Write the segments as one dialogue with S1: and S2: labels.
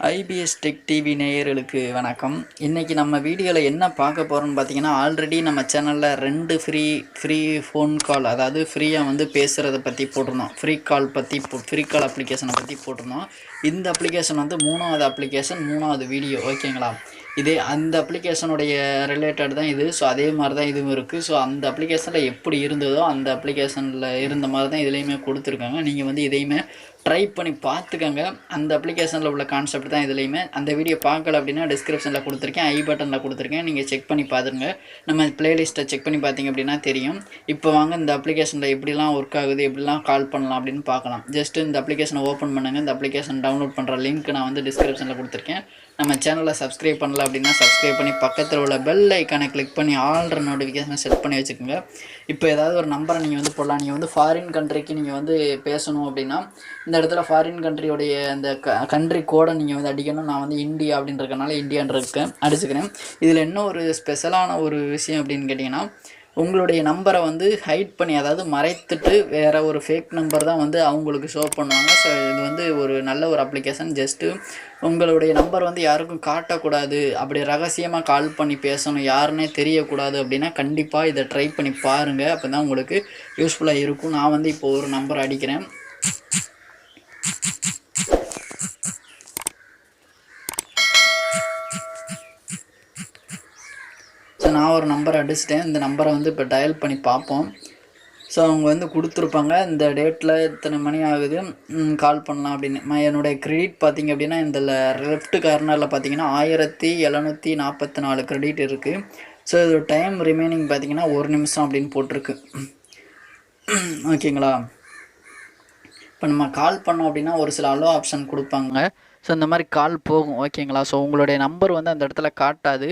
S1: IPS tech TV நேயர்களுக்கு வணக்கம். இன்றைக்கி நம்ம வீடியோவில் என்ன பார்க்க போகிறோம்னு பார்த்தீங்கன்னா, ஆல்ரெடி நம்ம சேனலில் 2 ஃப்ரீ ஃபோன் கால், அதாவது ஃப்ரீயாக வந்து பேசுகிறத பற்றி போட்டிருந்தோம். ஃப்ரீ கால் அப்ளிகேஷனை பற்றி போட்டிருந்தோம். இந்த அப்ளிகேஷன் வந்து 3வது அப்ளிகேஷன், 3வது வீடியோ, ஓகேங்களா? அந்த அப்ளிகேஷனுடைய ரிலேட்டட் தான் இது. ஸோ அதே மாதிரி தான் இதுவும் இருக்குது. ஸோ அந்த அப்ளிகேஷனில் எப்படி இருந்ததோ அந்த அப்ளிகேஷனில் இருந்த மாதிரி தான் இதுலேயுமே கொடுத்துருக்காங்க. நீங்கள் வந்து இதையுமே ட்ரை பண்ணி பார்த்துக்கங்க. அந்த அப்ளிகேஷனில் உள்ள கான்செப்ட் தான் இதுலேயுமே. அந்த வீடியோ பார்க்கல அப்படின்னா டிஸ்கிரிப்ஷனில் கொடுத்துருக்கேன், ஐ பட்டனில் கொடுத்துருக்கேன். நீங்கள் செக் பண்ணி பார்த்துருங்க. நம்ம பிளேலிஸ்ட்டை செக் பண்ணி பார்த்தீங்க அப்படின்னா தெரியும். இப்போ வாங்க இந்த அப்ளிகேஷனில் எப்படிலாம் ஒர்க் ஆகுது, எப்படிலாம் கால் பண்ணலாம் அப்படின்னு பார்க்கலாம். ஜஸ்ட்டு இந்த அப்ளிகேஷனை ஓப்பன் பண்ணுங்கள். இந்த அப்ளிகேஷன் டவுன்லோட் பண்ணுற லிங்க் நான் வந்து டிஸ்கிரிப்ஷனில் கொடுத்துருக்கேன். நம்ம சேனலை சப்ஸ்கிரைப் பண்ணல அப்படின்னா சப்ஸ்கிரைப் பண்ணி பக்கத்தில் உள்ள பெல் ஐக்கானை கிளிக் பண்ணி ஆல்ரெடி நோட்டிஃபிகேஷனை செட் பண்ணி வச்சுக்கோங்க. இப்போ ஏதாவது ஒரு நம்பரை நீங்கள் வந்து போடலாம். நீங்கள் வந்து ஃபாரின் கண்ட்ரிக்கு நீங்கள் வந்து பேசணும் அப்படின்னா இந்த இடத்துல ஃபாரின் கண்ட்ரியோடைய அந்த கண்ட்ரி கோடை நீங்கள் வந்து அடிக்கணும். நான் வந்து இந்தியா அப்படின்றதுனால இந்தியான்னு அடிச்சுக்கிறேன். இதில் என்ன ஒரு ஸ்பெஷலான ஒரு விஷயம் அப்படின்னு கேட்டிங்கன்னா, உங்களுடைய நம்பரை வந்து ஹைட் பண்ணி, அதாவது மறைத்துட்டு வேறு ஒரு ஃபேக் நம்பர் தான் வந்து அவங்களுக்கு ஷோ பண்ணுவாங்க. ஸோ இது வந்து ஒரு நல்ல ஒரு அப்ளிகேஷன். ஜஸ்ட்டு உங்களுடைய நம்பர் வந்து யாருக்கும் காட்டக்கூடாது, அப்படி ரகசியமாக கால் பண்ணி பேசணும், யாருன்னே தெரியக்கூடாது அப்படின்னா கண்டிப்பாக இதை ட்ரை பண்ணி பாருங்கள். அப்போ தான் உங்களுக்கு யூஸ்ஃபுல்லாக இருக்கும். நான் வந்து இப்போ ஒரு நம்பர் அடிக்கிறேன். நான் ஒரு நம்பர் அடிச்சிட்டேன். இந்த நம்பரை வந்து இப்போ டயல் பண்ணி பார்ப்போம். ஸோ அவங்க வந்து கொடுத்துருப்பாங்க, இந்த டேட்டில் இத்தனை மணி ஆகுது, கால் பண்ணலாம் அப்படின்னு. என்னுடைய க்ரெடிட் பார்த்திங்க அப்படின்னா இந்த லெஃப்ட் கார்னரில் பார்த்தீங்கன்னா 1744 க்ரெடிட் இருக்குது. ஸோ இது டைம் ரிமைனிங் பார்த்திங்கன்னா 1 நிமிஷம் அப்படின்னு போட்டிருக்கு. ஓகேங்களா? இப்போ நம்ம கால் பண்ணோம் அப்படின்னா ஒரு சில அலோ ஆப்ஷன் கொடுப்பாங்க. ஸோ இந்த மாதிரி கால் போகும், ஓகேங்களா? ஸோ உங்களுடைய நம்பர் வந்து அந்த இடத்துல காட்டாது,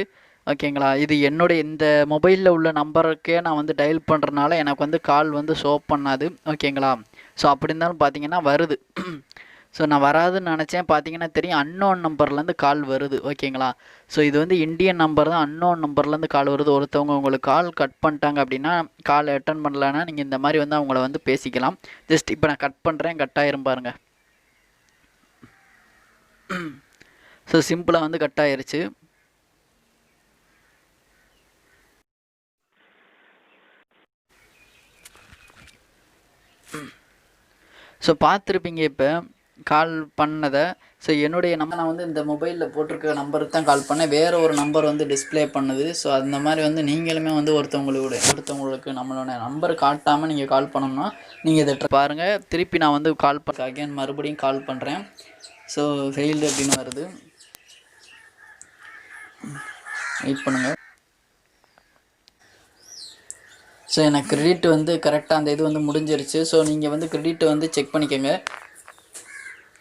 S1: ஓகேங்களா? இது என்னுடைய இந்த மொபைலில் உள்ள நம்பருக்கே நான் வந்து டயல் பண்ணுறனால எனக்கு வந்து கால் வந்து ஷோ பண்ணாது, ஓகேங்களா? ஸோ அப்படி இருந்தாலும் பார்த்தீங்கன்னா வருது. ஸோ நான் வராதுன்னு நினச்சேன், பார்த்தீங்கன்னா தெரியும் அன்னோன் நம்பர்லேருந்து கால் வருது, ஓகேங்களா? ஸோ இது வந்து இந்தியன் நம்பர் தான், அன்னோன் நம்பர்லேருந்து கால் வருது. ஒருத்தவங்க உங்களுக்கு கால் கட் பண்ணிட்டாங்க அப்படின்னா, கால் அட்டன் பண்ணலன்னா நீங்கள் இந்த மாதிரி வந்து அவங்கள வந்து பேசிக்கலாம். ஜஸ்ட் இப்போ நான் கட் பண்ணுறேன், கட் ஆயிரும் பாருங்க. ஸோ சிம்பிளாக வந்து கட் ஆயிருச்சு. ஸோ பார்த்துருப்பீங்க இப்போ கால் பண்ணதை. ஸோ என்னுடைய நம்பர் நான் வந்து இந்த மொபைலில் போட்டிருக்க நம்பருக்கு தான் கால் பண்ணேன், வேறு ஒரு நம்பர் வந்து டிஸ்பிளே பண்ணுது. ஸோ அந்த மாதிரி வந்து நீங்களுமே வந்து ஒருத்தவங்களுக்கு நம்மளோட நம்பர் காட்டாமல் நீங்கள் கால் பண்ணோம்னா நீங்கள் இதை பாருங்கள். திருப்பி நான் வந்து கால் பண்ண அகைன் மறுபடியும் கால் பண்ணுறேன். ஸோ ஃபெயில்டு அப்படின்னு வருது. வெயிட் பண்ணுங்கள். ஸோ எனக்கு க்ரெடிட் வந்து கரெக்டாக அந்த இது வந்து முடிஞ்சிருச்சு. ஸோ நீங்கள் வந்து க்ரெடிட்டை வந்து செக் பண்ணிக்கோங்க.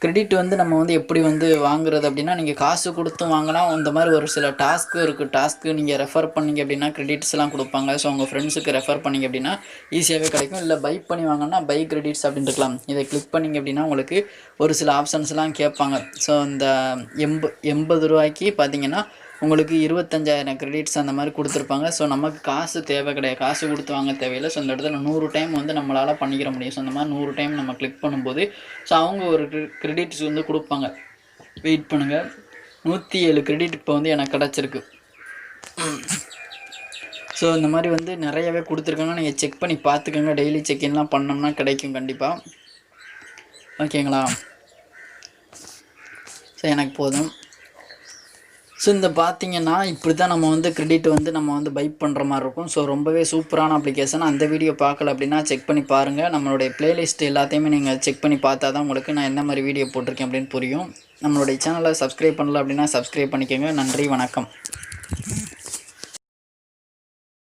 S1: க்ரெடிட் வந்து நம்ம வந்து எப்படி வந்து வாங்குறது அப்படின்னா, நீங்கள் காசு கொடுத்து வாங்கலாம். இந்த மாதிரி ஒரு சில டாஸ்க்கும் இருக்குது. டாஸ்க்கு நீங்கள் ரெஃபர் பண்ணிங்க அப்படின்னா க்ரெடிட்ஸ்லாம் கொடுப்பாங்க. ஸோ உங்கள் ஃப்ரெண்ட்ஸுக்கு ரெஃபர் பண்ணிங்க அப்படின்னா ஈஸியாகவே கிடைக்கும். இல்லை பை பண்ணி வாங்கினா பை க்ரெடிட்ஸ் அப்படின்னு இருக்கலாம். இதை கிளிக் பண்ணிங்க அப்படின்னா உங்களுக்கு ஒரு சில ஆப்ஷன்ஸ்லாம் கேட்பாங்க. ஸோ இந்த 80 ரூபாய்க்கு பார்த்தீங்கன்னா உங்களுக்கு 25,000 க்ரெடிட்ஸ் அந்த மாதிரி கொடுத்துருப்பாங்க. ஸோ நமக்கு காசு தேவை கிடையாது, காசு கொடுத்து வாங்க தேவையில்லை. ஸோ இந்த இடத்துல 100 டைம் வந்து நம்மளால் பண்ணிக்கிற முடியும். ஸோ அந்த மாதிரி 100 டைம் நம்ம கிளிக் பண்ணும்போது ஸோ அவங்க ஒரு க்ரெடிட்ஸ் வந்து கொடுப்பாங்க. வெயிட் பண்ணுங்கள். 107 க்ரெடிட் இப்போ வந்து எனக்கு கிடச்சிருக்கு. ஸோ இந்த மாதிரி வந்து நிறையவே கொடுத்துருக்காங்க. நீங்கள் செக் பண்ணி பார்த்துக்கோங்க. டெய்லி செக்இன்லாம் பண்ணோம்னா கிடைக்கும் கண்டிப்பாக, ஓகேங்களா? ஸோ எனக்கு போதும். ஸோ இந்த பார்த்தீங்கன்னா இப்படி தான் நம்ம வந்து க்ரெடிட் வந்து நம்ம வந்து பை பண்ணுற மாதிரி இருக்கும். ஸோ ரொம்பவே சூப்பரான அப்ளிகேஷன். அந்த வீடியோ பார்க்கல அப்படின்னா செக் பண்ணி பாருங்கள். நம்மளுடைய ப்ளேலிஸ்ட் எல்லாத்தையுமே நீங்கள் செக் பண்ணி பார்த்தா தான் உங்களுக்கு நான் என்ன மாதிரி வீடியோ போட்டிருக்கேன் அப்படின்னு புரியும். நம்மளுடைய சேனலை சப்ஸ்கிரைப் பண்ணல அப்படின்னா சப்ஸ்கிரைப் பண்ணிக்கோங்க. நன்றி, வணக்கம்.